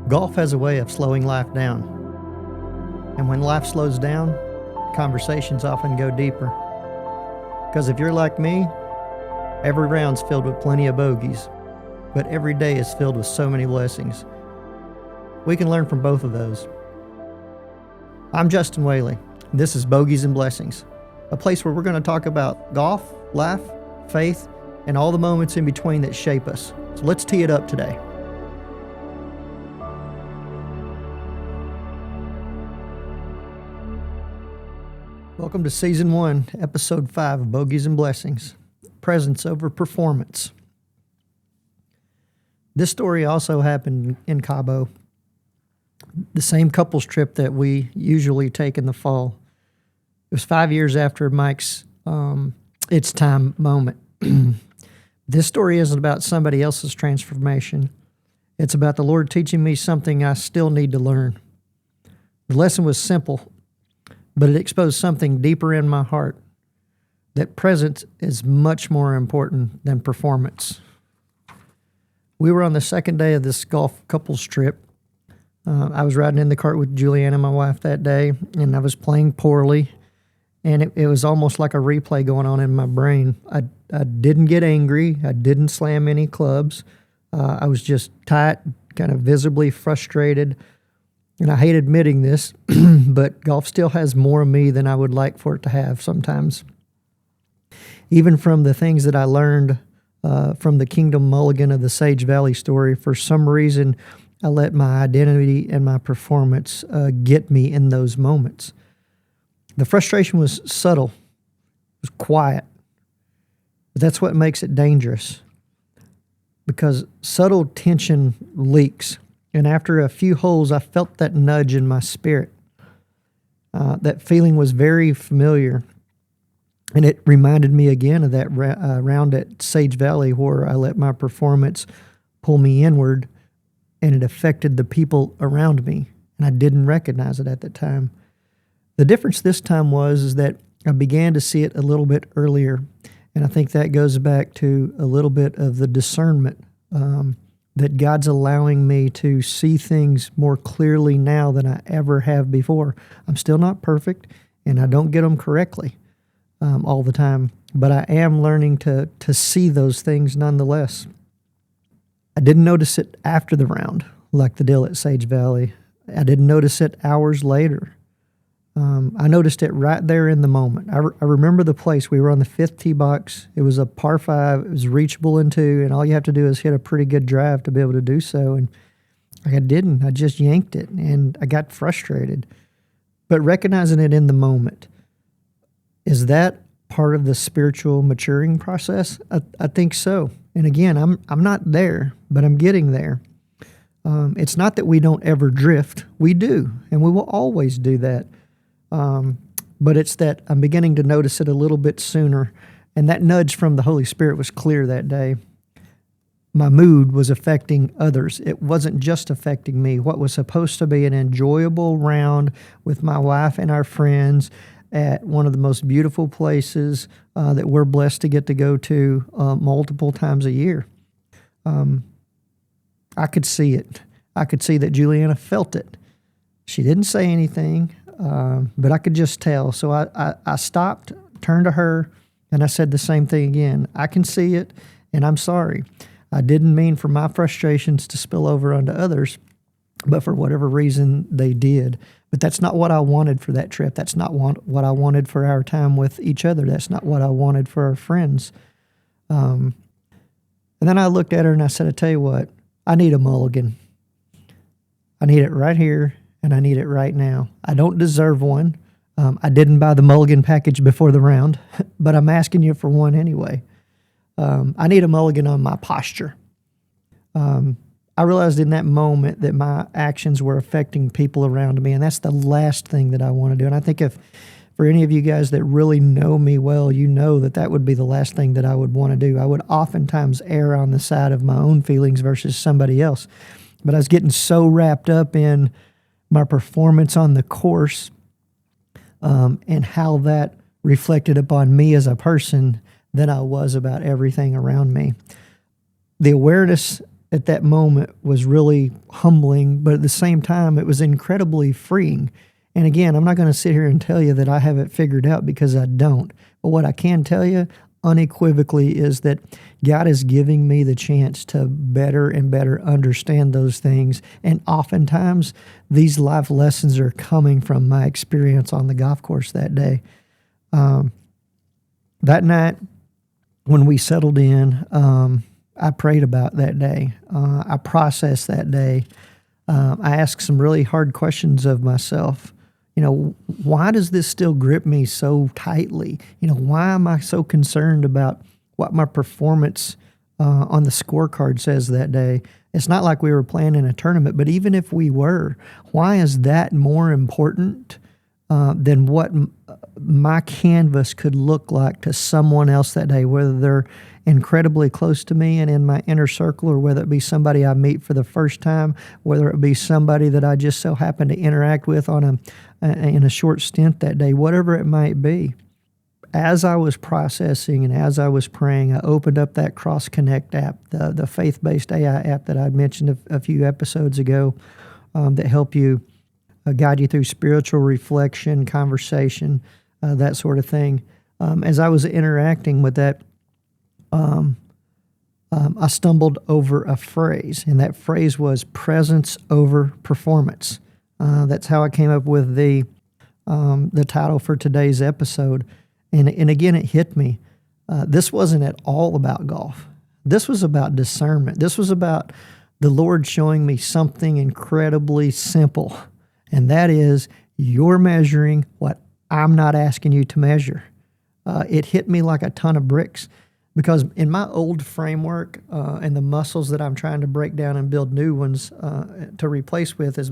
Golf has a way of slowing life down. And when life slows down, conversations often go deeper. Because if you're like me, every round's filled with plenty of bogeys, but every day is filled with so many blessings. We can learn from both of those. I'm Justin Whaley. This is Bogeys and Blessings, a place where we're going to talk about golf, life, faith, and all the moments in between that shape us. So let's tee it up today. Welcome to Season 1, Episode 5 of Bogeys and Blessings, Presence over Performance. This story also happened in Cabo, the same couples trip that we usually take in the fall. It was 5 years after Mike's It's Time moment. This story isn't about somebody else's transformation. It's about the Lord teaching me something I still need to learn. The lesson was simple, but it exposed something deeper in my heart, that presence is much more important than performance. We were on the second day of this golf couples trip. I was riding in the cart with Juliana, my wife, that day, and I was playing poorly, and it was almost like a replay going on in my brain. I didn't get angry. I didn't slam any clubs. I was just tight, kind of visibly frustrated. And I hate admitting this, but golf still has more of me than I would like for it to have sometimes. Even from the things that I learned from the Kingdom Mulligan of the Sage Valley story, for some reason, I let my identity and my performance get me in those moments. The frustration was subtle. It was quiet. But that's what makes it dangerous, because subtle tension leaks. And after a few holes, I felt that nudge in my spirit. That feeling was very familiar. And it reminded me again of that round at Sage Valley where I let my performance pull me inward, and it affected the people around me. And I didn't recognize it at the time. The difference this time is that I began to see it a little bit earlier. And I think that goes back to a little bit of the discernment that God's allowing me to see things more clearly now than I ever have before. I'm still not perfect, and I don't get them correctly all the time, but I am learning to see those things nonetheless. I didn't notice it after the round, like the deal at Sage Valley. I didn't notice it hours later. I noticed it right there in the moment. I remember the place. We were on the fifth tee box. It was a par 5. It was reachable in 2, and all you have to do is hit a pretty good drive to be able to do so. And I didn't. I just yanked it, and I got frustrated. But recognizing it in the moment, is that part of the spiritual maturing process? I think so. And again, I'm not there, but I'm getting there. It's not that we don't ever drift. We do, and we will always do that. But it's that I'm beginning to notice it a little bit sooner. And that nudge from the Holy Spirit was clear that day. My mood was affecting others. It wasn't just affecting me. What was supposed to be an enjoyable round with my wife and our friends at one of the most beautiful places that we're blessed to get to go to multiple times a year. I could see it. I could see that Juliana felt it. She didn't say anything. But I could just tell. So I stopped, turned to her, and I said the same thing again. I can see it, and I'm sorry. I didn't mean for my frustrations to spill over onto others, but for whatever reason, they did. But that's not what I wanted for that trip. That's not what I wanted for our time with each other. That's not what I wanted for our friends. And then I looked at her, and I said, I tell you what, I need a mulligan. I need it right here. And I need it right now. I don't deserve one. I didn't buy the mulligan package before the round, but I'm asking you for one anyway. I need a mulligan on my posture. I realized in that moment that my actions were affecting people around me, and that's the last thing that I want to do. And I think if for any of you guys that really know me well, you know that would be the last thing that I would want to do. I would oftentimes err on the side of my own feelings versus somebody else. But I was getting so wrapped up in my performance on the course and how that reflected upon me as a person than I was about everything around me. The awareness at that moment was really humbling, but at the same time, it was incredibly freeing. And again, I'm not going to sit here and tell you that I have it figured out, because I don't. But what I can tell you unequivocally is that God is giving me the chance to better and better understand those things. And oftentimes, these life lessons are coming from my experience on the golf course that day. That night, when we settled in, I prayed about that day. I processed that day. I asked some really hard questions of myself. Why does this still grip me so tightly? Why am I so concerned about what my performance on the scorecard says that day? It's not like we were playing in a tournament, but even if we were, why is that more important than what my canvas could look like to someone else that day, whether they're incredibly close to me and in my inner circle, or whether it be somebody I meet for the first time, whether it be somebody that I just so happen to interact with in a short stint that day, whatever it might be. As I was processing and as I was praying, I opened up that Cross Connect app, the faith-based AI app that I'd mentioned a few episodes ago, that help you guide you through spiritual reflection, conversation, that sort of thing. As I was interacting with that, I stumbled over a phrase, and that phrase was presence over performance. That's how I came up with the title for today's episode. And again, it hit me. This wasn't at all about golf. This was about discernment. This was about the Lord showing me something incredibly simple, and that is you're measuring what I'm not asking you to measure. It hit me like a ton of bricks, because in my old framework and the muscles that I'm trying to break down and build new ones to replace with, is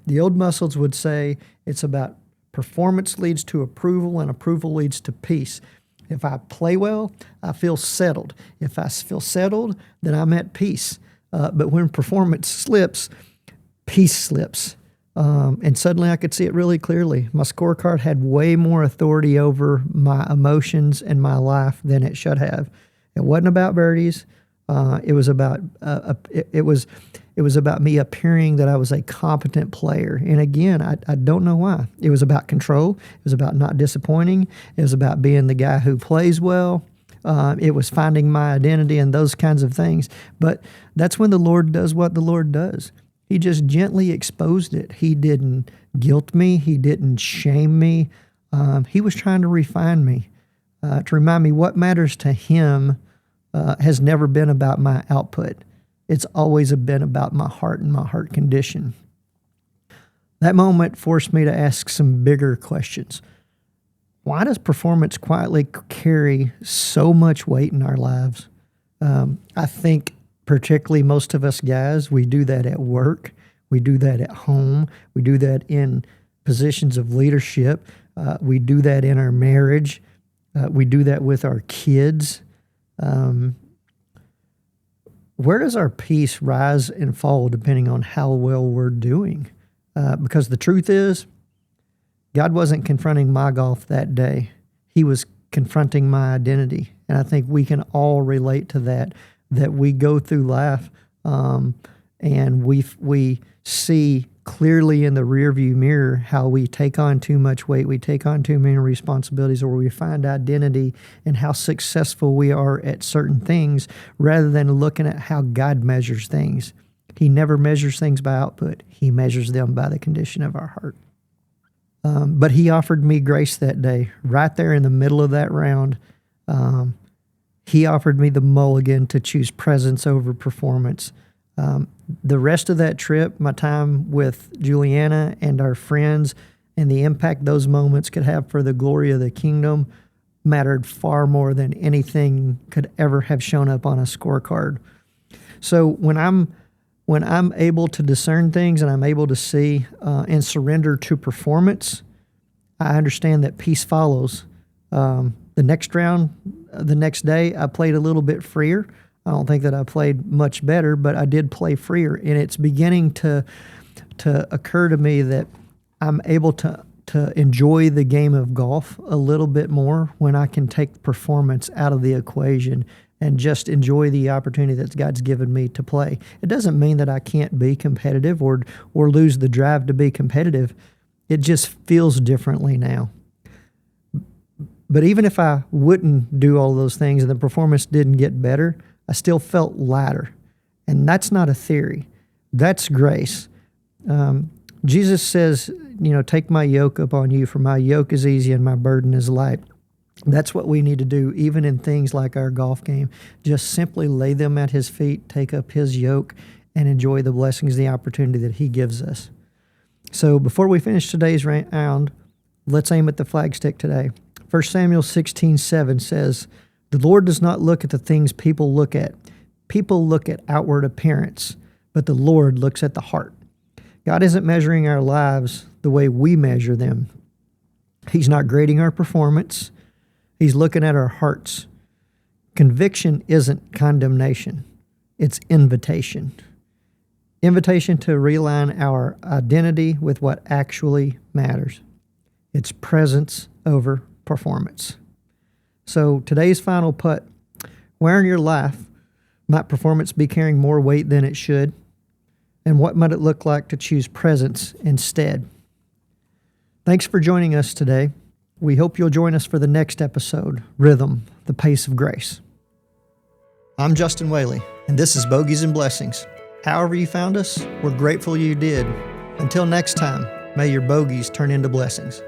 the old muscles would say it's about performance leads to approval, and approval leads to peace. If I play well, I feel settled. If I feel settled, then I'm at peace. But when performance slips, peace slips. And suddenly I could see it really clearly. My scorecard had way more authority over my emotions and my life than it should have. It wasn't about birdies. It was about it was about me appearing that I was a competent player. And again, I don't know why. It was about control. It was about not disappointing. It was about being the guy who plays well. It was finding my identity and those kinds of things. But that's when the Lord does what the Lord does. He just gently exposed it. He didn't guilt me. He didn't shame me. He was trying to refine me, to remind me what matters to him has never been about my output. It's always been about my heart and my heart condition. That moment forced me to ask some bigger questions. Why does performance quietly carry so much weight in our lives? I think particularly most of us guys, we do that at work. We do that at home. We do that in positions of leadership. We do that in our marriage. We do that with our kids. Where does our peace rise and fall depending on how well we're doing? Because the truth is, God wasn't confronting my golf that day. He was confronting my identity. And I think we can all relate to that we go through life and we see clearly in the rearview mirror how we take on too much weight, we take on too many responsibilities, or we find identity in how successful we are at certain things rather than looking at how God measures things. He never measures things by output. He measures them by the condition of our heart. But he offered me grace that day, right there in the middle of that round. He offered me the mulligan to choose presence over performance. The rest of that trip, my time with Juliana and our friends, and the impact those moments could have for the glory of the kingdom mattered far more than anything could ever have shown up on a scorecard. So when I'm able to discern things and I'm able to see and surrender to performance, I understand that peace follows. The next round, the next day, I played a little bit freer. I don't think that I played much better, but I did play freer. And it's beginning to occur to me that I'm able to enjoy the game of golf a little bit more when I can take performance out of the equation and just enjoy the opportunity that God's given me to play. It doesn't mean that I can't be competitive or lose the drive to be competitive. It just feels differently now. But even if I wouldn't do all those things and the performance didn't get better, I still felt lighter. And that's not a theory. That's grace. Jesus says, take my yoke upon you, for my yoke is easy and my burden is light. That's what we need to do, even in things like our golf game. Just simply lay them at his feet, take up his yoke, and enjoy the blessings, the opportunity that he gives us. So before we finish today's round, let's aim at the flagstick today. 1 Samuel 16:7 says, "The Lord does not look at the things people look at. People look at outward appearance, but the Lord looks at the heart." God isn't measuring our lives the way we measure them. He's not grading our performance. He's looking at our hearts. Conviction isn't condemnation. It's invitation. Invitation to realign our identity with what actually matters. It's presence over performance. So today's final putt: where in your life might performance be carrying more weight than it should? And what might it look like to choose presence instead? Thanks for joining us today. We hope you'll join us for the next episode, Rhythm, the Pace of Grace. I'm Justin Whaley, and this is Bogeys and Blessings. However you found us, we're grateful you did. Until next time, may your bogeys turn into blessings.